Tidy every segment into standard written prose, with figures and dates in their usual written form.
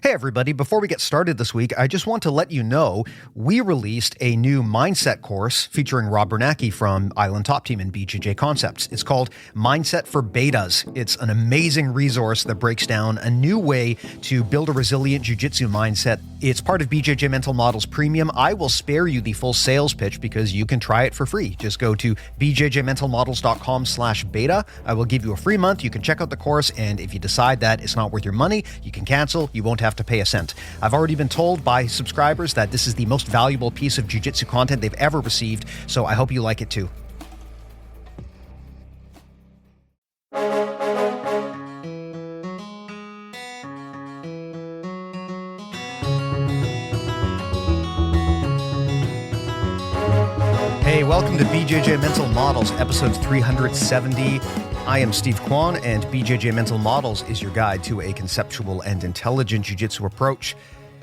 Hey everybody, before we get started this week, I just want to let you know we released a new mindset course featuring Rob Bernacki from Island Top Team and BJJ Concepts. It's called Mindset for Betas. It's an amazing resource that breaks down a new way to build a resilient jiu-jitsu mindset. It's part of BJJ Mental Models Premium. I will spare you the full sales pitch because you can try it for free. Just go to bjjmentalmodels.com/beta. I will give you a free month. You can check out the course, and if you decide that it's not worth your money, you can cancel. You won't have to pay a cent. I've already been told by subscribers that this is the most valuable piece of jiu-jitsu content they've ever received, so I hope you like it too. Hey, welcome to BJJ Mental Models, episode 370. I am Steve Kwan, and BJJ Mental Models is your guide to a conceptual and intelligent jiu-jitsu approach.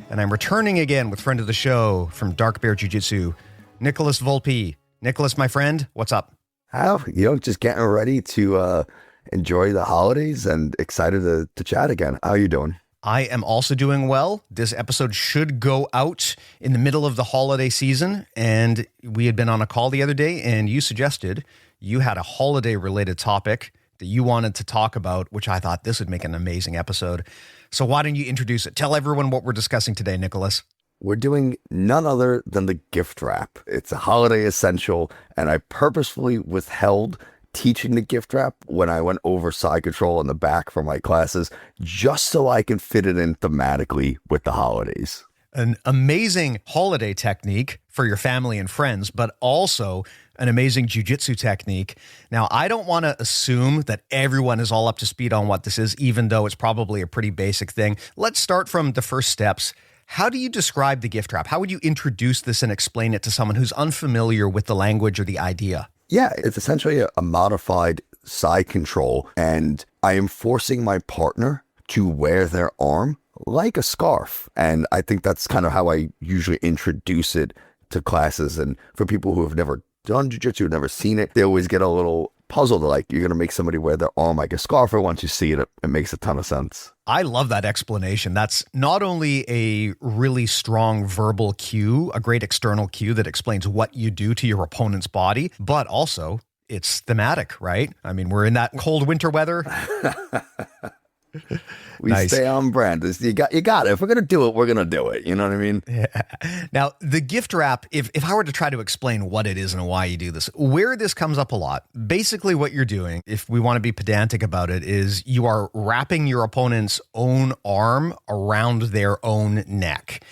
And I'm returning again with friend of the show from Dark Bear Jiu-Jitsu, Nick Volpe. Nicholas, my friend, what's up? How? Just getting ready to enjoy the holidays and excited to chat again. How are you doing? I am also doing well. This episode should go out in the middle of the holiday season, and we had been on a call the other day, and you suggested you had a holiday-related topic that you wanted to talk about, which I thought this would make an amazing episode. So why don't you introduce it? Tell everyone what we're discussing today, Nicholas. We're doing none other than the gift wrap. It's a holiday essential, and I purposefully withheld teaching the gift wrap when I went over side control in the back for my classes, just so I can fit it in thematically with the holidays. An amazing holiday technique for your family and friends, but also an amazing jiu-jitsu technique. Now, I don't want to assume that everyone is all up to speed on what this is, even though it's probably a pretty basic thing. Let's start from the first steps. How do you describe the gift wrap? How would you introduce this and explain it to someone who's unfamiliar with the language or the idea? Yeah, it's essentially a modified side control, and I am forcing my partner to wear their arm like a scarf. And I think that's kind of how I usually introduce it to classes. And for people who have never done jiu-jitsu, never seen it, they always get a little puzzled. Like, you're going to make somebody wear their arm like a scarf, or once you see it, it makes a ton of sense. I love that explanation. That's not only a really strong verbal cue, a great external cue that explains what you do to your opponent's body, but also it's thematic, right? I mean, we're in that cold winter weather. We stay on brand. You got it. If we're going to do it, we're going to do it. You know what I mean? Yeah. Now, the gift wrap, if I were to try to explain what it is and why you do this, where this comes up a lot, basically what you're doing, if we want to be pedantic about it, is you are wrapping your opponent's own arm around their own neck.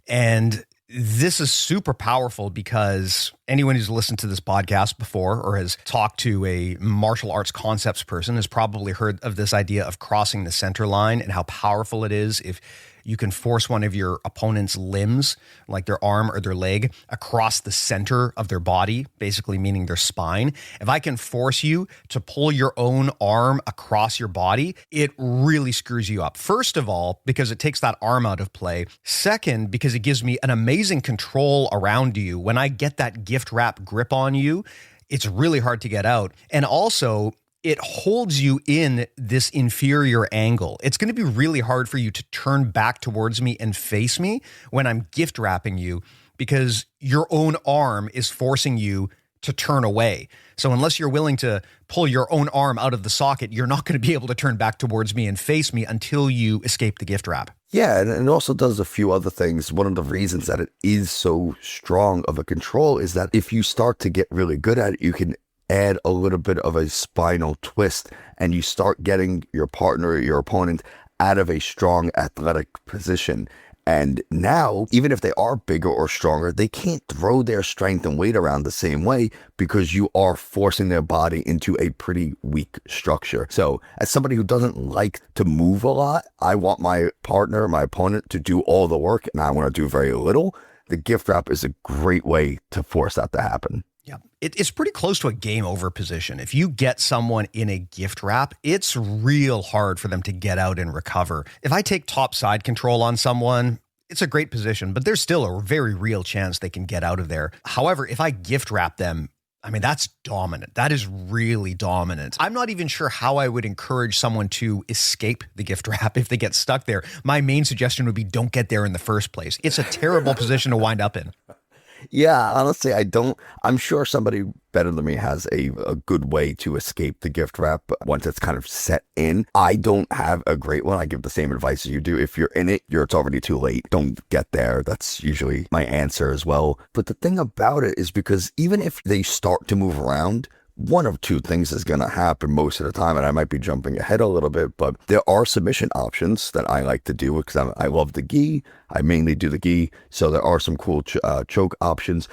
And this is super powerful because anyone who's listened to this podcast before or has talked to a martial arts concepts person has probably heard of this idea of crossing the center line and how powerful it is if you can force one of your opponent's limbs, like their arm or their leg, across the center of their body, basically meaning their spine. If I can force you to pull your own arm across your body, it really screws you up. First of all, because it takes that arm out of play. Second, because it gives me an amazing control around you. When I get that gift wrap grip on you, it's really hard to get out. And also, it holds you in this inferior angle. It's going to be really hard for you to turn back towards me and face me when I'm gift wrapping you because your own arm is forcing you to turn away. So unless you're willing to pull your own arm out of the socket, you're not going to be able to turn back towards me and face me until you escape the gift wrap. Yeah, and it also does a few other things. One of the reasons that it is so strong of a control is that if you start to get really good at it, you can add a little bit of a spinal twist and you start getting your partner or your opponent out of a strong athletic position. And now, even if they are bigger or stronger, they can't throw their strength and weight around the same way because you are forcing their body into a pretty weak structure. So as somebody who doesn't like to move a lot, I want my partner, my opponent to do all the work and I want to do very little. The gift wrap is a great way to force that to happen. Yeah, it's pretty close to a game over position. If you get someone in a gift wrap, it's real hard for them to get out and recover. If I take top side control on someone, it's a great position, but there's still a very real chance they can get out of there. However, if I gift wrap them, I mean, that's dominant. That is really dominant. I'm not even sure how I would encourage someone to escape the gift wrap if they get stuck there. My main suggestion would be don't get there in the first place. It's a terrible position to wind up in. Yeah, honestly, I'm sure somebody better than me has a good way to escape the gift wrap once it's kind of set in. I don't have a great one. I give the same advice as you do. If you're in it, it's already too late. Don't get there. That's usually my answer as well. But the thing about it is because even if they start to move around, one of two things is going to happen most of the time, and I might be jumping ahead a little bit, but there are submission options that I like to do because I love the gi. I mainly do the gi, so there are some cool choke options,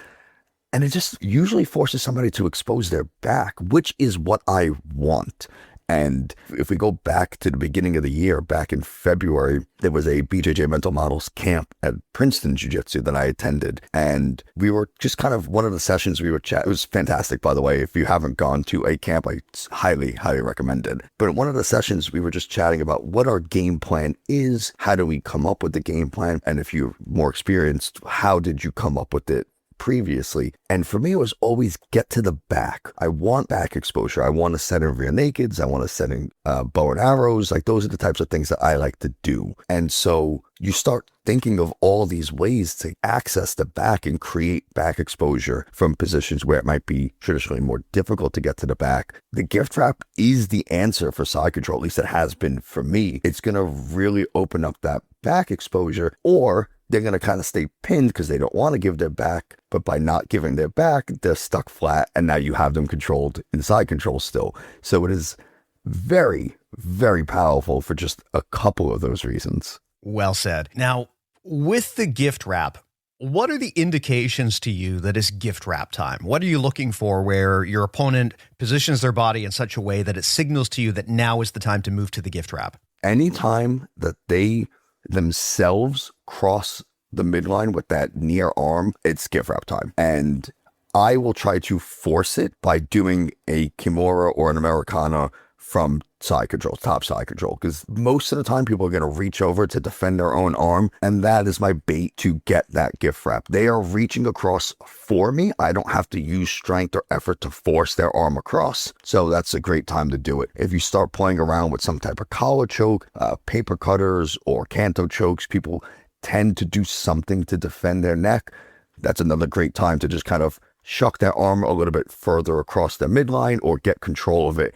and it just usually forces somebody to expose their back, which is what I want. And if we go back to the beginning of the year, back in February, there was a BJJ Mental Models camp at Princeton Jiu-Jitsu that I attended. And we were just kind of, one of the sessions we were chatting, it was fantastic, by the way. If you haven't gone to a camp, I highly, highly recommend it. But in one of the sessions, we were just chatting about what our game plan is. How do we come up with the game plan? And if you're more experienced, how did you come up with it previously? And for me, it was always get to the back. I want back exposure. I want to set in rear nakeds. I want to set in bow and arrows. Like those are the types of things that I like to do. And so you start thinking of all these ways to access the back and create back exposure from positions where it might be traditionally more difficult to get to the back. The gift wrap is the answer for side control. At least it has been for me. It's going to really open up that back exposure, or they're going to kind of stay pinned because they don't want to give their back, but by not giving their back, they're stuck flat, and now you have them controlled in side control still. So it is very, very powerful for just a couple of those reasons. Well said. Now, with the gift wrap, what are the indications to you that it's gift wrap time? What are you looking for where your opponent positions their body in such a way that it signals to you that now is the time to move to the gift wrap? Anytime that they themselves cross the midline with that near arm, it's gift wrap time. And I will try to force it by doing a Kimura or an Americana from side control, top side control, because most of the time people are going to reach over to defend their own arm, and that is my bait to get that gift wrap. They are reaching across for me. I don't have to use strength or effort to force their arm across, so that's a great time to do it. If you start playing around with some type of collar choke, paper cutters, or canto chokes, people tend to do something to defend their neck. That's another great time to just kind of shuck their arm a little bit further across their midline or get control of it.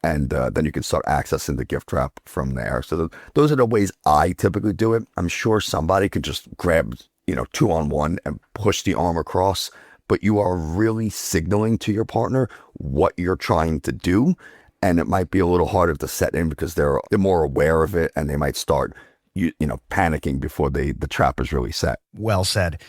And then you can start accessing the gift wrap from there. So those are the ways I typically do it. I'm sure somebody could just grab, 2-on-1 and push the arm across, but you are really signaling to your partner what you're trying to do. And it might be a little harder to set in because they're more aware of it, and they might start, panicking before the trap is really set. Well said.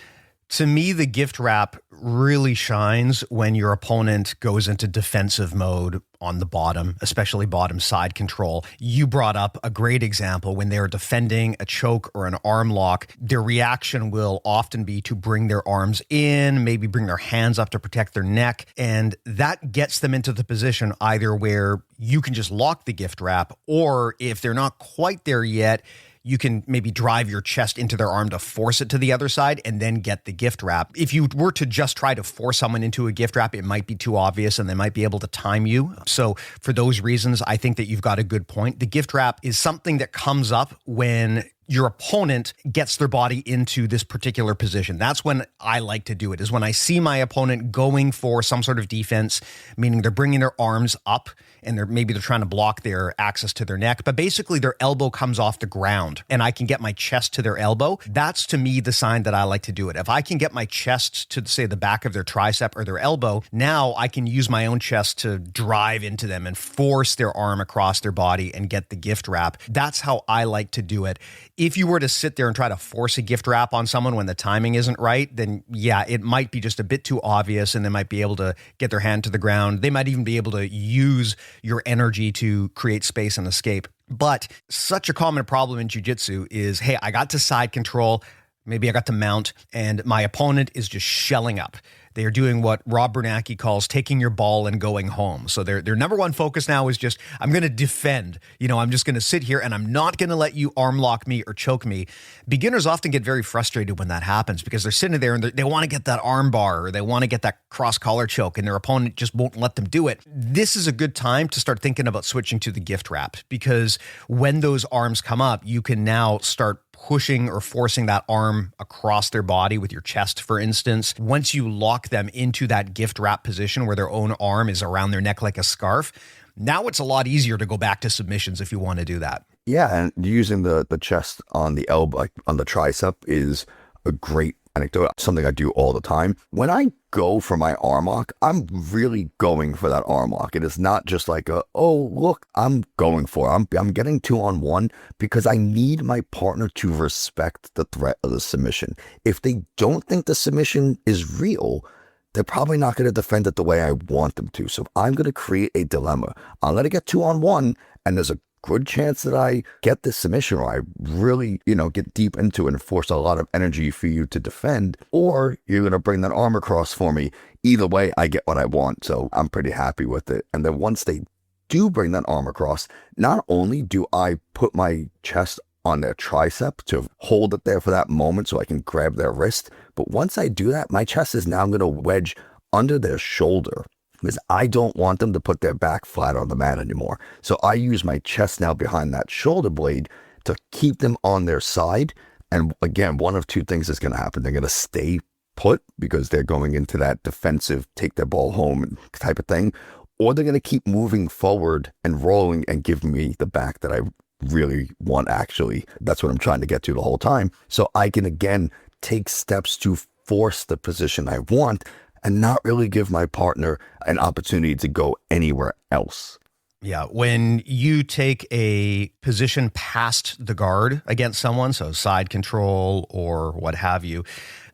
To me, the gift wrap really shines when your opponent goes into defensive mode on the bottom, especially bottom side control. You brought up a great example when they're defending a choke or an arm lock. Their reaction will often be to bring their arms in, maybe bring their hands up to protect their neck. And that gets them into the position either where you can just lock the gift wrap, or if they're not quite there yet, you can maybe drive your chest into their arm to force it to the other side and then get the gift wrap. If you were to just try to force someone into a gift wrap, it might be too obvious and they might be able to time you. So for those reasons, I think that you've got a good point. The gift wrap is something that comes up when your opponent gets their body into this particular position. That's when I like to do it, is when I see my opponent going for some sort of defense, meaning they're bringing their arms up and they're trying to block their access to their neck, but basically their elbow comes off the ground and I can get my chest to their elbow. That's to me the sign that I like to do it. If I can get my chest to, say, the back of their tricep or their elbow, now I can use my own chest to drive into them and force their arm across their body and get the gift wrap. That's how I like to do it. If you were to sit there and try to force a gift wrap on someone when the timing isn't right, then yeah, it might be just a bit too obvious and they might be able to get their hand to the ground. They might even be able to use your energy to create space and escape. But such a common problem in jiu-jitsu is, hey, I got to side control. Maybe I got to mount and my opponent is just shelling up. They are doing what Rob Bernanke calls taking your ball and going home. So their number one focus now is just, I'm going to defend. I'm just going to sit here and I'm not going to let you arm lock me or choke me. Beginners often get very frustrated when that happens because they're sitting there and they want to get that arm bar or they want to get that cross collar choke and their opponent just won't let them do it. This is a good time to start thinking about switching to the gift wrap, because when those arms come up, you can now start pushing or forcing that arm across their body with your chest, for instance. Once you lock them into that gift wrap position where their own arm is around their neck like a scarf, now it's a lot easier to go back to submissions if you want to do that. Yeah, and using the chest on the elbow, like on the tricep, is a great anecdote, something I do all the time. When I go for my arm lock, I'm really going for that arm lock. It is not just like oh, look, I'm going for it. I'm getting 2-on-1 because I need my partner to respect the threat of the submission. If they don't think the submission is real, they're probably not going to defend it the way I want them to. So I'm going to create a dilemma. I'll let it get 2-on-1, and there's a good chance that I get this submission or I really, get deep into it and force a lot of energy for you to defend, or you're going to bring that arm across for me. Either way, I get what I want. So I'm pretty happy with it. And then once they do bring that arm across, not only do I put my chest on their tricep to hold it there for that moment so I can grab their wrist, but once I do that, my chest is now going to wedge under their shoulder, because I don't want them to put their back flat on the mat anymore. So I use my chest now behind that shoulder blade to keep them on their side. And again, one of two things is going to happen. They're going to stay put because they're going into that defensive, take their ball home type of thing, or they're going to keep moving forward and rolling and give me the back that I really want. Actually, that's what I'm trying to get to the whole time. So I can, again, take steps to force the position I want and not really give my partner an opportunity to go anywhere else. Yeah, when you take a position past the guard against someone, so side control or what have you,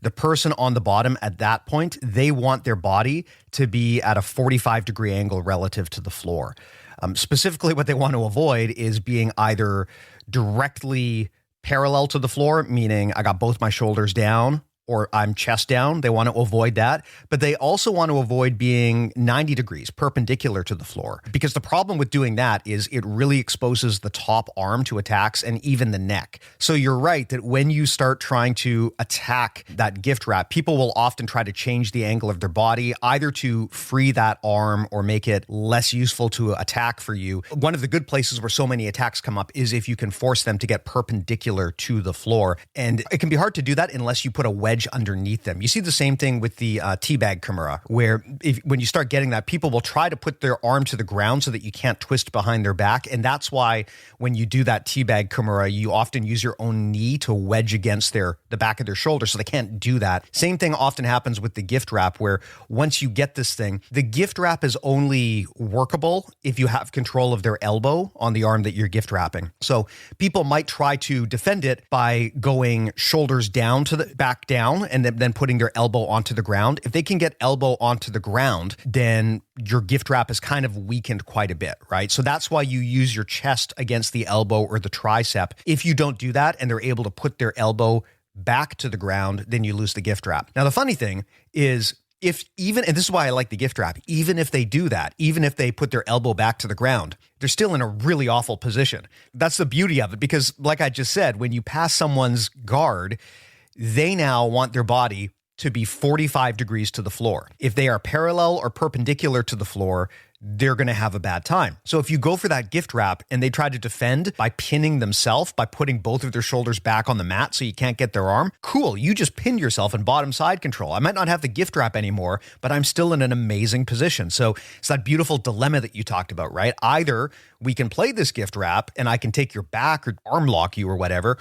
the person on the bottom at that point, they want their body to be at a 45-degree angle relative to the floor. Specifically, what they want to avoid is being either directly parallel to the floor, meaning I got both my shoulders down, or I'm chest down. They want to avoid that. But they also want to avoid being 90 degrees perpendicular to the floor, because the problem with doing that is it really exposes the top arm to attacks and even the neck. So you're right that when you start trying to attack that gift wrap, people will often try to change the angle of their body, either to free that arm or make it less useful to attack for you. One of the good places where so many attacks come up is if you can force them to get perpendicular to the floor. And it can be hard to do that unless you put a wedge underneath them. You see the same thing with the teabag kimura, where when you start getting that, people will try to put their arm to the ground so that you can't twist behind their back. And that's why when you do that teabag kimura, you often use your own knee to wedge against the back of their shoulder so they can't do that. Same thing often happens with the gift wrap, where once you get this thing, the gift wrap is only workable if you have control of their elbow on the arm that you're gift wrapping. So people might try to defend it by going shoulders down to the back down, and then putting their elbow onto the ground. If they can get elbow onto the ground, then your gift wrap is kind of weakened quite a bit, right? So that's why you use your chest against the elbow or the tricep. If you don't do that and they're able to put their elbow back to the ground, then you lose the gift wrap. Now, the funny thing is, and this is why I like the gift wrap, even if they do that, even if they put their elbow back to the ground, they're still in a really awful position. That's the beauty of it, because like I just said, when you pass someone's guard, they now want their body to be 45 degrees to the floor. If they are parallel or perpendicular to the floor, they're going to have a bad time. So if you go for that gift wrap and they try to defend by pinning themselves, by putting both of their shoulders back on the mat so you can't get their arm, cool, you just pinned yourself in bottom side control. I might not have the gift wrap anymore, but I'm still in an amazing position. So it's that beautiful dilemma that you talked about, right? Either we can play this gift wrap and I can take your back or arm lock you or whatever,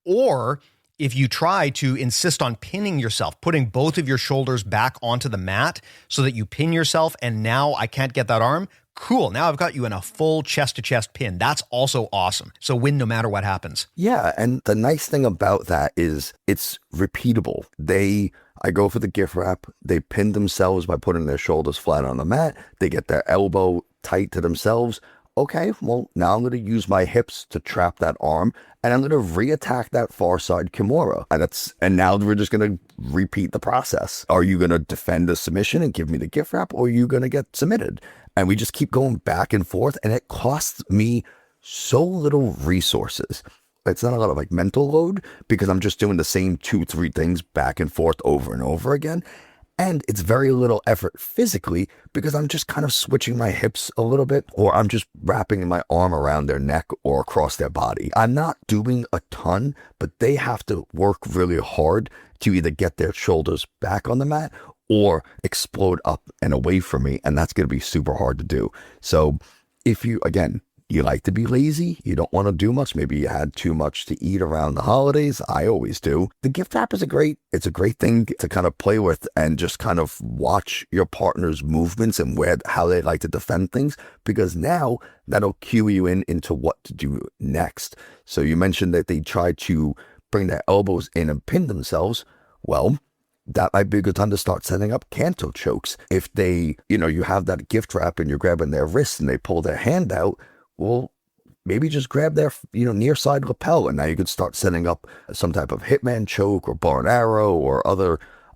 or if you try to insist on pinning yourself, putting both of your shoulders back onto the mat so that you pin yourself and now I can't get that arm, cool. Now I've got you in a full chest-to-chest pin. That's also awesome. So win no matter what happens. Yeah, and the nice thing about that is it's repeatable. I go for the gift wrap. They pin themselves by putting their shoulders flat on the mat. They get their elbow tight to themselves. okay, well, now I'm going to use my hips to trap that arm, and I'm going to reattack that far side Kimura. And now we're just going to repeat the process. Are you going to defend the submission and give me the gift wrap, or are you going to get submitted? And we just keep going back and forth, and it costs me so little resources. It's not a lot of like mental load because I'm just doing the same 2-3 things back and forth over and over again. And it's very little effort physically because I'm just kind of switching my hips a little bit, or I'm just wrapping my arm around their neck or across their body. I'm not doing a ton, but they have to work really hard to either get their shoulders back on the mat or explode up and away from me. And that's going to be super hard to do. So if you, again, you like to be lazy, you don't want to do much, maybe you had too much to eat around the holidays, I always do. The gift wrap is a great thing to kind of play with and just kind of watch your partner's movements and how they like to defend things, because now that'll cue you into what to do next. So you mentioned that they try to bring their elbows in and pin themselves. Well, that might be a good time to start setting up canto chokes. If they, you have that gift wrap and you're grabbing their wrist and they pull their hand out, well, maybe just grab their, near side lapel, and now you could start setting up some type of hitman choke or bar and arrow or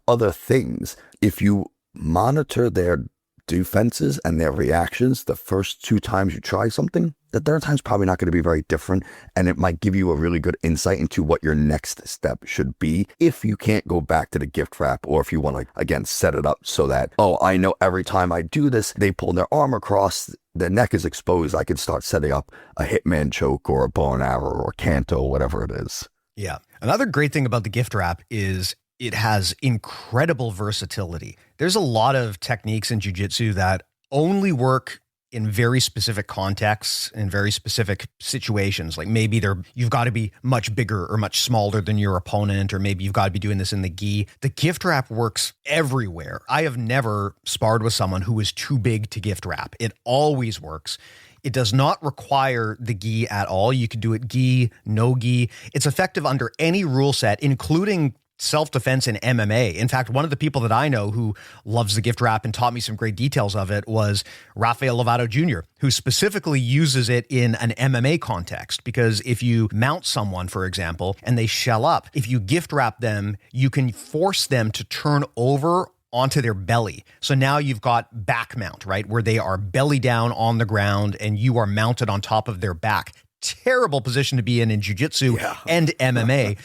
other things. If you monitor their defenses and their reactions the first 2 times you try something, the third time's probably not going to be very different, and it might give you a really good insight into what your next step should be if you can't go back to the gift wrap, or if you want to, again, set it up so that, I know every time I do this, they pull their arm across, their neck is exposed, I can start setting up a hitman choke or a bow and arrow or canto, whatever it is. Yeah. Another great thing about the gift wrap is it has incredible versatility. There's a lot of techniques in jiu-jitsu that only work in very specific contexts, in very specific situations. Like maybe you've got to be much bigger or much smaller than your opponent, or maybe you've got to be doing this in the gi. The gift wrap works everywhere. I have never sparred with someone who is too big to gift wrap. It always works. It does not require the gi at all. You could do it gi, no gi. It's effective under any rule set, including self-defense in MMA. In fact, one of the people that I know who loves the gift wrap and taught me some great details of it was Rafael Lovato Jr., who specifically uses it in an MMA context. Because if you mount someone, for example, and they shell up, if you gift wrap them, you can force them to turn over onto their belly. So now you've got back mount, right? Where they are belly down on the ground and you are mounted on top of their back. Terrible position to be in jiu-jitsu and MMA.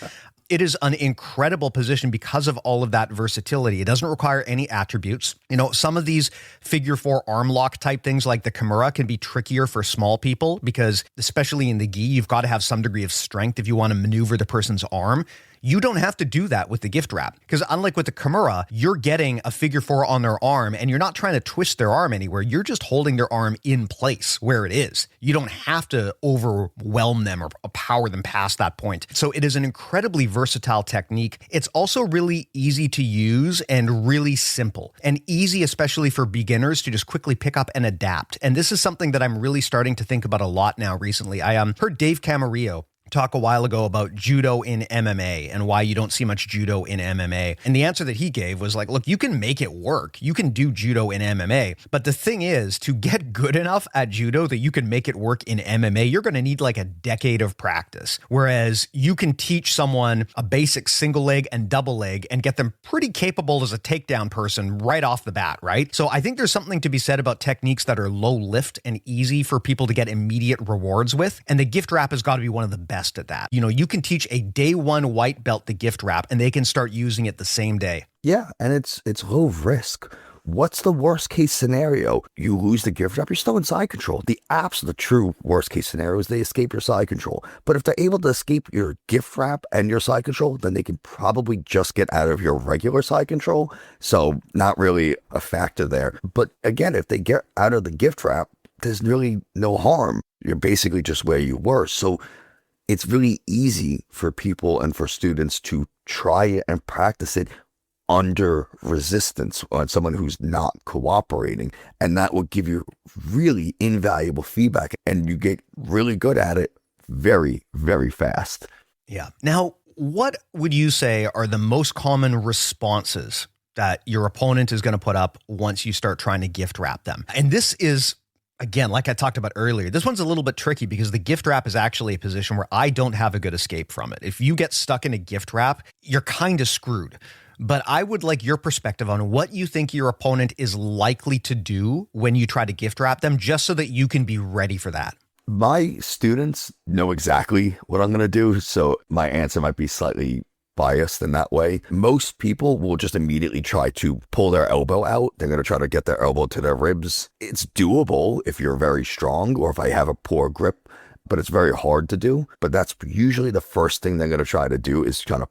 It is an incredible position because of all of that versatility. It doesn't require any attributes. Some of these figure 4 arm lock type things like the Kimura can be trickier for small people because, especially in the gi, you've got to have some degree of strength if you want to maneuver the person's arm. You don't have to do that with the gift wrap because unlike with the Kimura, you're getting a figure 4 on their arm and you're not trying to twist their arm anywhere. You're just holding their arm in place where it is. You don't have to overwhelm them or power them past that point. So it is an incredibly versatile technique. It's also really easy to use and really simple and easy, especially for beginners to just quickly pick up and adapt. And this is something that I'm really starting to think about a lot now recently. I heard Dave Camarillo talk a while ago about judo in MMA and why you don't see much judo in MMA. And the answer that he gave was like, look, you can make it work. You can do judo in MMA. But the thing is, to get good enough at judo that you can make it work in MMA, you're going to need like a decade of practice. Whereas you can teach someone a basic single leg and double leg and get them pretty capable as a takedown person right off the bat, right? So I think there's something to be said about techniques that are low lift and easy for people to get immediate rewards with. And the gift wrap has got to be one of the best at that. You can teach a day 1 white belt the gift wrap and they can start using it the same day. Yeah, and it's low risk. What's the worst case scenario? You lose the gift wrap, you're still in side control. The absolute true worst case scenario is they escape your side control. But if they're able to escape your gift wrap and your side control, then they can probably just get out of your regular side control. So not really a factor there. But again, if they get out of the gift wrap, there's really no harm. You're basically just where you were. So it's really easy for people and for students to try it and practice it under resistance on someone who's not cooperating. And that will give you really invaluable feedback and you get really good at it very, very fast. Yeah. Now, what would you say are the most common responses that your opponent is going to put up once you start trying to gift wrap them? And this is Again, like I talked about earlier, this one's a little bit tricky because the gift wrap is actually a position where I don't have a good escape from it. If you get stuck in a gift wrap, you're kind of screwed. But I would like your perspective on what you think your opponent is likely to do when you try to gift wrap them, just so that you can be ready for that. My students know exactly what I'm going to do, so my answer might be slightly biased in that way. Most people will just immediately try to pull their elbow out. They're going to try to get their elbow to their ribs. It's doable if you're very strong or if I have a poor grip, but it's very hard to do. But that's usually the first thing they're going to try to do, is kind of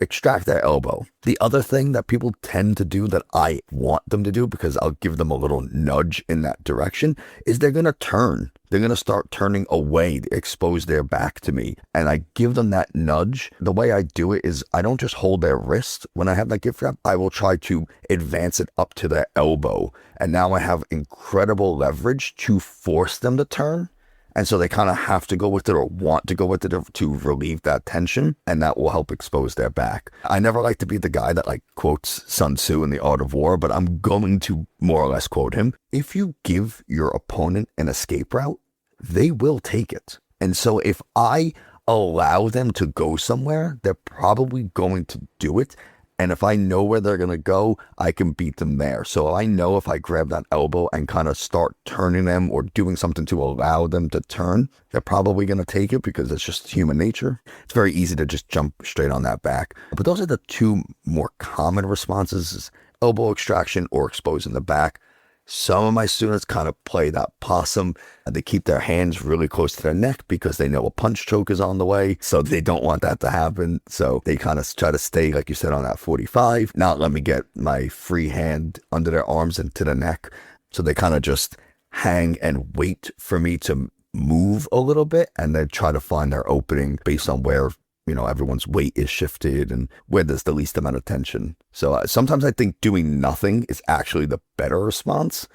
extract their elbow. The other thing that people tend to do that I want them to do, because I'll give them a little nudge in that direction, is they're going to turn. They're going to start turning away, expose their back to me. And I give them that nudge. The way I do it is I don't just hold their wrist when I have that gift wrap. I will try to advance it up to their elbow. And now I have incredible leverage to force them to turn. And so they kind of have to go with it or want to go with it to relieve that tension, and that will help expose their back. I never like to be the guy that like quotes Sun Tzu in The Art of War, but I'm going to more or less quote him. If you give your opponent an escape route, they will take it. And so if I allow them to go somewhere, they're probably going to do it. And if I know where they're going to go, I can beat them there. So I know if I grab that elbow and kind of start turning them or doing something to allow them to turn, they're probably going to take it because it's just human nature. It's very easy to just jump straight on that back. But those are the two more common responses, is elbow extraction or exposing the back. Some of my students kind of play that possum. They keep their hands really close to their neck because they know a punch choke is on the way. So they don't want that to happen. So they kind of try to stay, like you said, on that 45, not let me get my free hand under their arms and to the neck. So they kind of just hang and wait for me to move a little bit, and then try to find their opening based on where, you know, everyone's weight is shifted and where there's the least amount of tension. So sometimes I think doing nothing is actually the better response.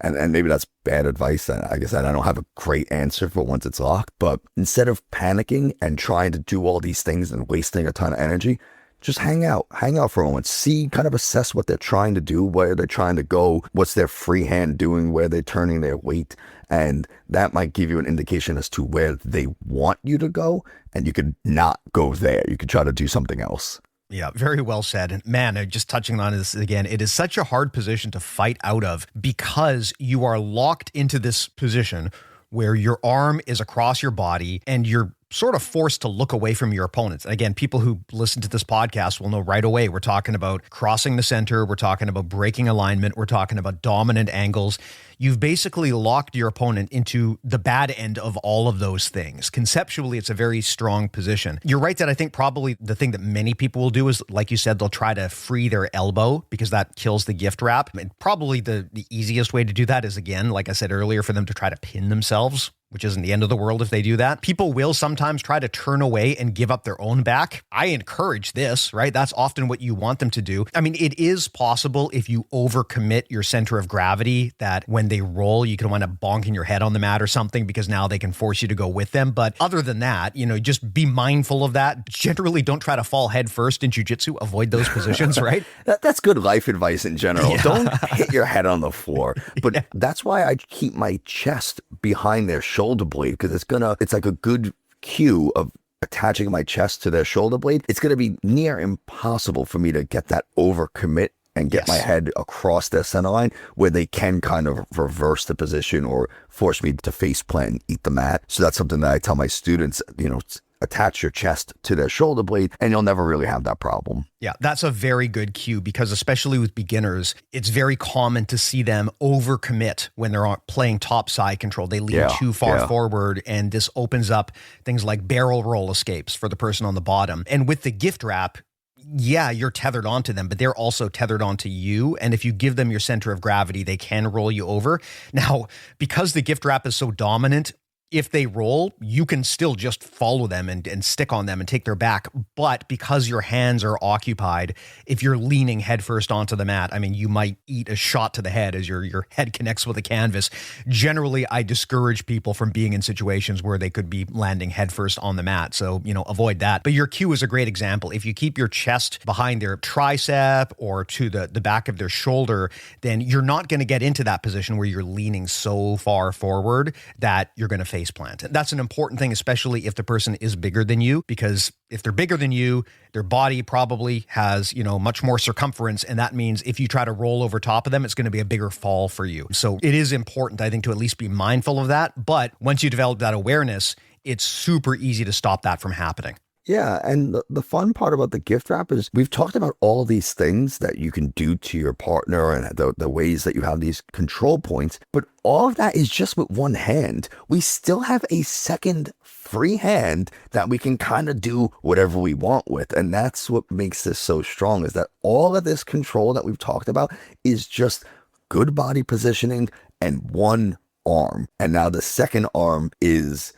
And maybe that's bad advice. I guess I don't have a great answer for once it's locked. But instead of panicking and trying to do all these things and wasting a ton of energy, just hang out for a moment, see, kind of assess what they're trying to do, where they're trying to go, what's their free hand doing, where they're turning their weight. And that might give you an indication as to where they want you to go. And you could not go there. You could try to do something else. Yeah, very well said. And man, just touching on this again, it is such a hard position to fight out of because you are locked into this position where your arm is across your body and you're sort of forced to look away from your opponents. And again, people who listen to this podcast will know right away, we're talking about crossing the center. We're talking about breaking alignment. We're talking about dominant angles. You've basically locked your opponent into the bad end of all of those things. Conceptually, it's a very strong position. You're right that I think probably the thing that many people will do is, like you said, they'll try to free their elbow because that kills the gift wrap. And probably the easiest way to do that is, again, like I said earlier, for them to try to pin themselves, which isn't the end of the world if they do that. People will sometimes try to turn away and give up their own back. I encourage this, right? That's often what you want them to do. I mean, it is possible if you overcommit your center of gravity that when they roll, you can wind up bonking your head on the mat or something because now they can force you to go with them. But other than that, you know, just be mindful of that. Generally, don't try to fall head first in jiu-jitsu. Avoid those positions, right? That's good life advice in general. Yeah. Don't hit your head on the floor. But that's why I keep my chest behind their shoulder blade, because it's like a good cue of attaching my chest to their shoulder blade. It's going to be near impossible for me to get that overcommit and get my head across their center line where they can kind of reverse the position or force me to face plant and eat the mat. So that's something that I tell my students, you know, attach your chest to their shoulder blade and you'll never really have that problem. Yeah, that's a very good cue because especially with beginners, it's very common to see them overcommit when they're playing top side control. They lean too far forward, and this opens up things like barrel roll escapes for the person on the bottom. And with the gift wrap, yeah, you're tethered onto them, but they're also tethered onto you. And if you give them your center of gravity, they can roll you over. Now, because the gift wrap is so dominant, if they roll, you can still just follow them and stick on them and take their back. But because your hands are occupied, if you're leaning headfirst onto the mat, I mean, you might eat a shot to the head as your head connects with the canvas. Generally, I discourage people from being in situations where they could be landing headfirst on the mat. So, avoid that. But your cue is a great example. If you keep your chest behind their tricep or to the back of their shoulder, then you're not going to get into that position where you're leaning so far forward that you're going to face plant. That's an important thing, especially if the person is bigger than you, because if they're bigger than you, their body probably has, much more circumference. And that means if you try to roll over top of them, it's going to be a bigger fall for you. So it is important, I think, to at least be mindful of that. But once you develop that awareness, it's super easy to stop that from happening. Yeah, and the fun part about the gift wrap is we've talked about all these things that you can do to your partner and the ways that you have these control points, but all of that is just with one hand. We still have a second free hand that we can kind of do whatever we want with, and that's what makes this so strong, is that all of this control that we've talked about is just good body positioning and one arm. And now the second arm is,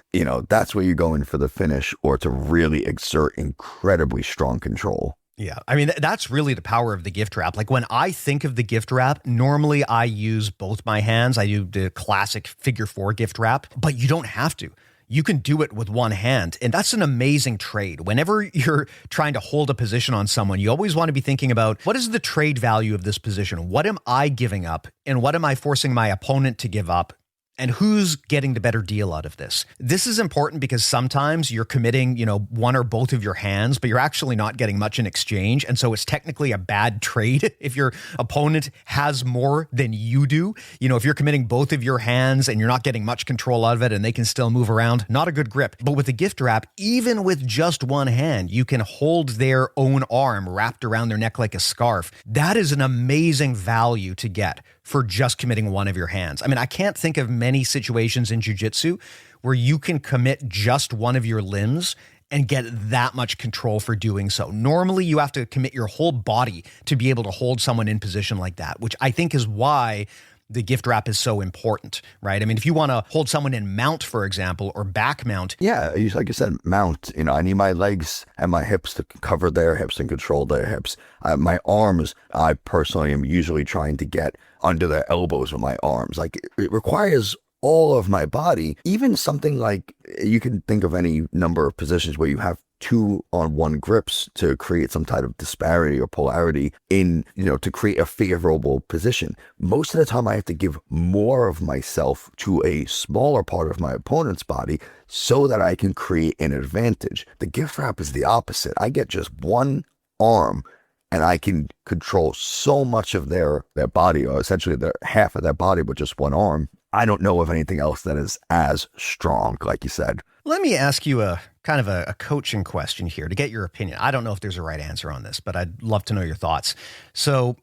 that's where you're going for the finish or to really exert incredibly strong control. Yeah. I mean, that's really the power of the gift wrap. Like when I think of the gift wrap, normally I use both my hands. I do the classic figure 4 gift wrap, but you don't have to. You can do it with one hand. And that's an amazing trade. Whenever you're trying to hold a position on someone, you always want to be thinking about, what is the trade value of this position? What am I giving up? And what am I forcing my opponent to give up? And who's getting the better deal out of this? This is important because sometimes you're committing, one or both of your hands, but you're actually not getting much in exchange. And so it's technically a bad trade if your opponent has more than you do. If you're committing both of your hands and you're not getting much control out of it and they can still move around, not a good grip. But with the gift wrap, even with just one hand, you can hold their own arm wrapped around their neck like a scarf. That is an amazing value to get for just committing one of your hands. I mean, I can't think of many situations in jiu-jitsu where you can commit just one of your limbs and get that much control for doing so. Normally, you have to commit your whole body to be able to hold someone in position like that, which I think is why the gift wrap is so important, right? I mean, if you want to hold someone in mount, for example, or back mount. Yeah, like you said, mount. I need my legs and my hips to cover their hips and control their hips. My arms, I personally am usually trying to get under their elbows with my arms. Like it requires all of my body. Even something like, you can think of any number of positions where you have 2-on-1 grips to create some type of disparity or polarity in, to create a favorable position. Most of the time I have to give more of myself to a smaller part of my opponent's body so that I can create an advantage. The gift wrap is the opposite. I get just one arm and I can control so much of their body, or essentially their half of their body with just one arm. I don't know of anything else that is as strong, like you said. Let me ask you a kind of a coaching question here to get your opinion. I don't know if there's a right answer on this, but I'd love to know your thoughts. So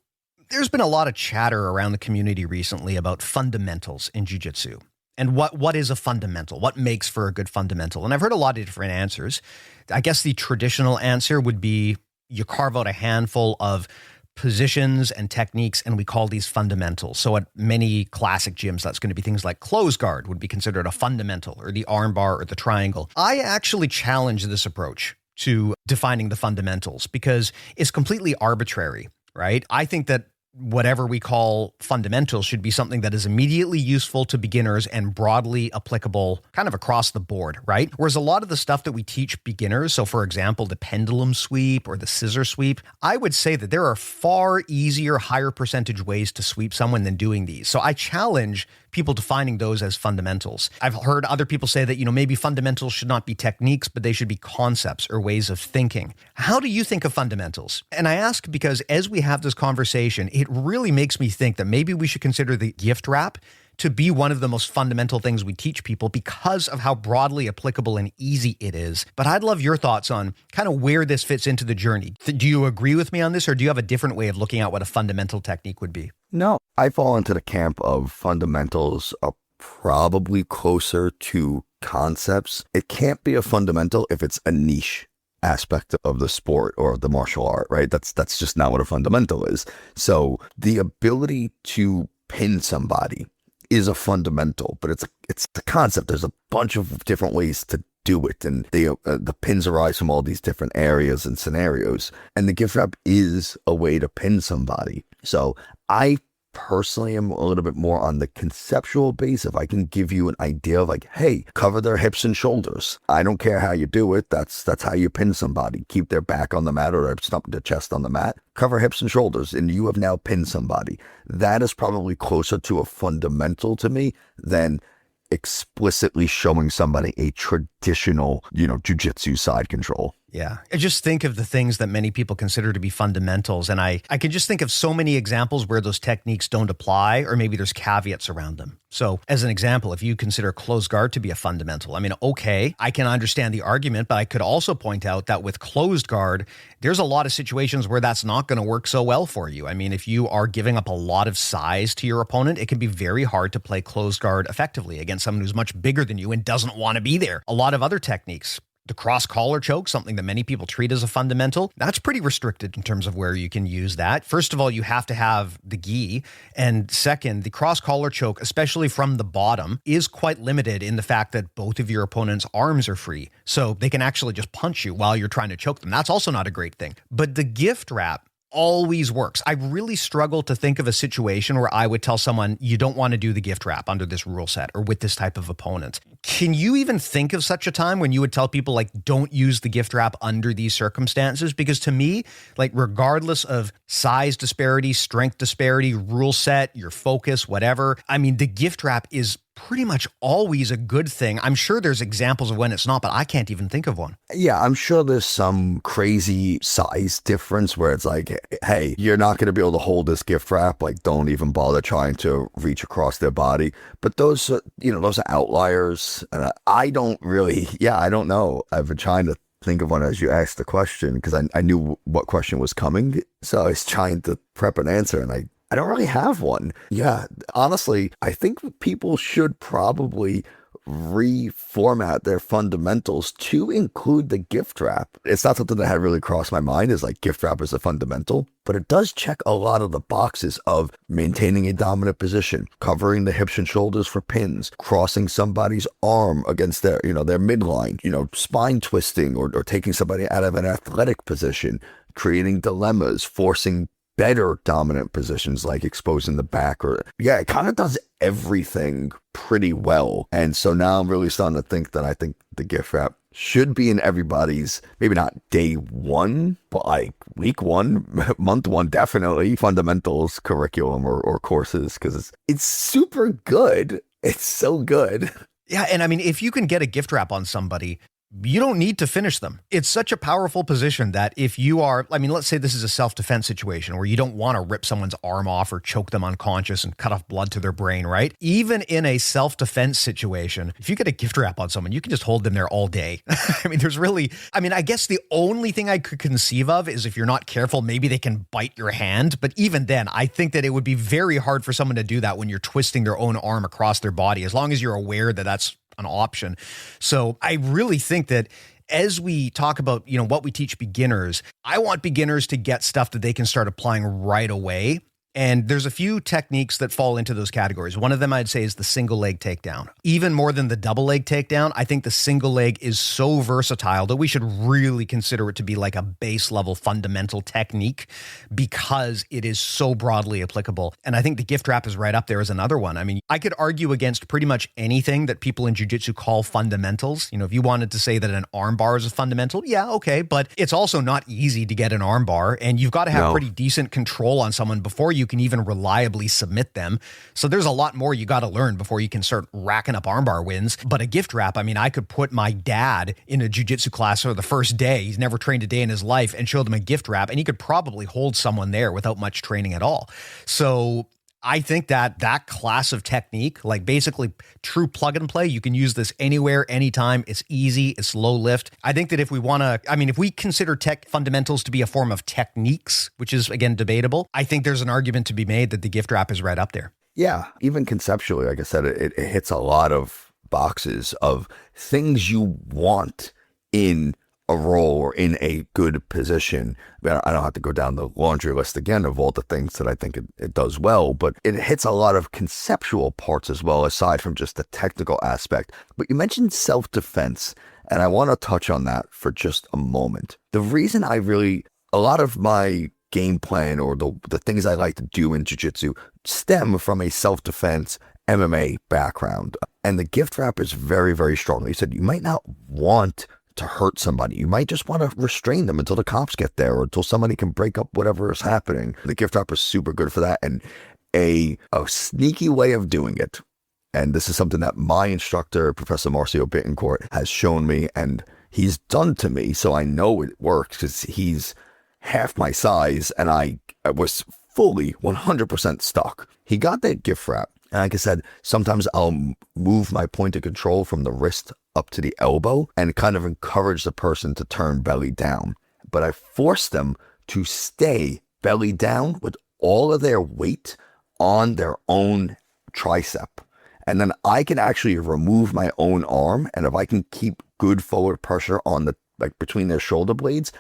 there's been a lot of chatter around the community recently about fundamentals in jiu-jitsu. And what is a fundamental? What makes for a good fundamental? And I've heard a lot of different answers. I guess the traditional answer would be you carve out a handful of positions and techniques, and we call these fundamentals. So at many classic gyms, that's going to be things like close guard would be considered a fundamental, or the arm bar or the triangle. I actually challenge this approach to defining the fundamentals because it's completely arbitrary, right? I think that whatever we call fundamentals should be something that is immediately useful to beginners and broadly applicable kind of across the board, right? Whereas a lot of the stuff that we teach beginners, so for example, the pendulum sweep or the scissor sweep, I would say that there are far easier, higher percentage ways to sweep someone than doing these. So I challenge people defining those as fundamentals. I've heard other people say that, maybe fundamentals should not be techniques, but they should be concepts or ways of thinking. How do you think of fundamentals? And I ask because as we have this conversation, it really makes me think that maybe we should consider the gift wrap to be one of the most fundamental things we teach people because of how broadly applicable and easy it is. But I'd love your thoughts on kind of where this fits into the journey. Do you agree with me on this, or do you have a different way of looking at what a fundamental technique would be? No, I fall into the camp of fundamentals are probably closer to concepts. It can't be a fundamental if it's a niche aspect of the sport or the martial art, right? That's just not what a fundamental is. So the ability to pin somebody is a fundamental, but it's a concept. There's a bunch of different ways to do it, and the pins arise from all these different areas and scenarios, and the gift wrap is a way to pin somebody. So I personally am a little bit more on the conceptual base. If I can give you an idea of like, hey, cover their hips and shoulders. I don't care how you do it. That's how you pin somebody. Keep their back on the mat or their chest on the mat. Cover hips and shoulders, and you have now pinned somebody. That is probably closer to a fundamental to me than explicitly showing somebody a traditional, jiu-jitsu side control. Yeah. I just think of the things that many people consider to be fundamentals. And I can just think of so many examples where those techniques don't apply, or maybe there's caveats around them. So as an example, if you consider closed guard to be a fundamental, I mean, okay, I can understand the argument, but I could also point out that with closed guard, there's a lot of situations where that's not going to work so well for you. I mean, if you are giving up a lot of size to your opponent, it can be very hard to play closed guard effectively against someone who's much bigger than you and doesn't want to be there. A lot of other techniques, the cross collar choke, something that many people treat as a fundamental, that's pretty restricted in terms of where you can use that. First of all, you have to have the gi. And second, the cross collar choke, especially from the bottom, is quite limited in the fact that both of your opponent's arms are free. So they can actually just punch you while you're trying to choke them. That's also not a great thing. But the gift wrap always works. I really struggle to think of a situation where I would tell someone, you don't want to do the gift wrap under this rule set or with this type of opponent. Can you even think of such a time when you would tell people like, don't use the gift wrap under these circumstances? Because to me, like regardless of size disparity, strength disparity, rule set, your focus, whatever, I mean, the gift wrap is pretty much always a good thing. I'm sure there's examples of when it's not, but I can't even think of one. Yeah, I'm sure there's some crazy size difference where it's like, hey, you're not going to be able to hold this gift wrap. Like, don't even bother trying to reach across their body. But those are outliers. And I don't know. I've been trying to think of one as you asked the question because I knew what question was coming. So I was trying to prep an answer, and I don't really have one. Yeah, honestly, I think people should probably reformat their fundamentals to include the gift wrap. It's not something that had really crossed my mind as like gift wrap is a fundamental, but it does check a lot of the boxes of maintaining a dominant position, covering the hips and shoulders for pins, crossing somebody's arm against their midline, spine twisting or taking somebody out of an athletic position, creating dilemmas, forcing better dominant positions like exposing the back it kind of does everything pretty well. And so now I'm really starting to think that I think the gift wrap should be in everybody's, maybe not day one, but like week one, month one, definitely fundamentals curriculum or courses, because it's super good. It's so good. Yeah. And I mean, if you can get a gift wrap on somebody, you don't need to finish them. It's such a powerful position that if you are, let's say this is a self-defense situation where you don't want to rip someone's arm off or choke them unconscious and cut off blood to their brain, right? Even in a self-defense situation, if you get a gift wrap on someone, you can just hold them there all day. I guess the only thing I could conceive of is if you're not careful, maybe they can bite your hand. But even then, I think that it would be very hard for someone to do that when you're twisting their own arm across their body, as long as you're aware that that's an option. So I really think that as we talk about, what we teach beginners, I want beginners to get stuff that they can start applying right away. And there's a few techniques that fall into those categories. One of them I'd say is the single leg takedown. Even more than the double leg takedown, I think the single leg is so versatile that we should really consider it to be like a base level fundamental technique because it is so broadly applicable. And I think the gift wrap is right up there as another one. I mean, I could argue against pretty much anything that people in jiu-jitsu call fundamentals. If you wanted to say that an arm bar is a fundamental, yeah, okay. But it's also not easy to get an arm bar, and you've got to have pretty decent control on someone before you can even reliably submit them. So there's a lot more you got to learn before you can start racking up armbar wins. But a gift wrap, I could put my dad in a jiu-jitsu class for the first day. He's never trained a day in his life, and show them a gift wrap, and he could probably hold someone there without much training at all. So I think that class of technique, like basically true plug and play, you can use this anywhere, anytime. It's easy. It's low lift. I think that if we consider tech fundamentals to be a form of techniques, which is again debatable, I think there's an argument to be made that the gift wrap is right up there. Yeah. Even conceptually, like I said, it hits a lot of boxes of things you want in a role or in a good position. I don't have to go down the laundry list again of all the things that I think it does well, but it hits a lot of conceptual parts as well, aside from just the technical aspect. But you mentioned self-defense, and I want to touch on that for just a moment. The reason a lot of my game plan or the things I like to do in jiu-jitsu stem from a self-defense MMA background. And the gift wrap is very, very strong. You said you might not want to hurt somebody. You might just want to restrain them until the cops get there or until somebody can break up whatever is happening. The gift wrap is super good for that. And a sneaky way of doing it, and this is something that my instructor, Professor Marcio Bittencourt, has shown me and he's done to me, so I know it works because he's half my size and I was fully 100% stuck. He got that gift wrap. And like I said, sometimes I'll move my point of control from the wrist up to the elbow and kind of encourage the person to turn belly down. But I force them to stay belly down with all of their weight on their own tricep. And then I can actually remove my own arm. And if I can keep good forward pressure on between their shoulder blades,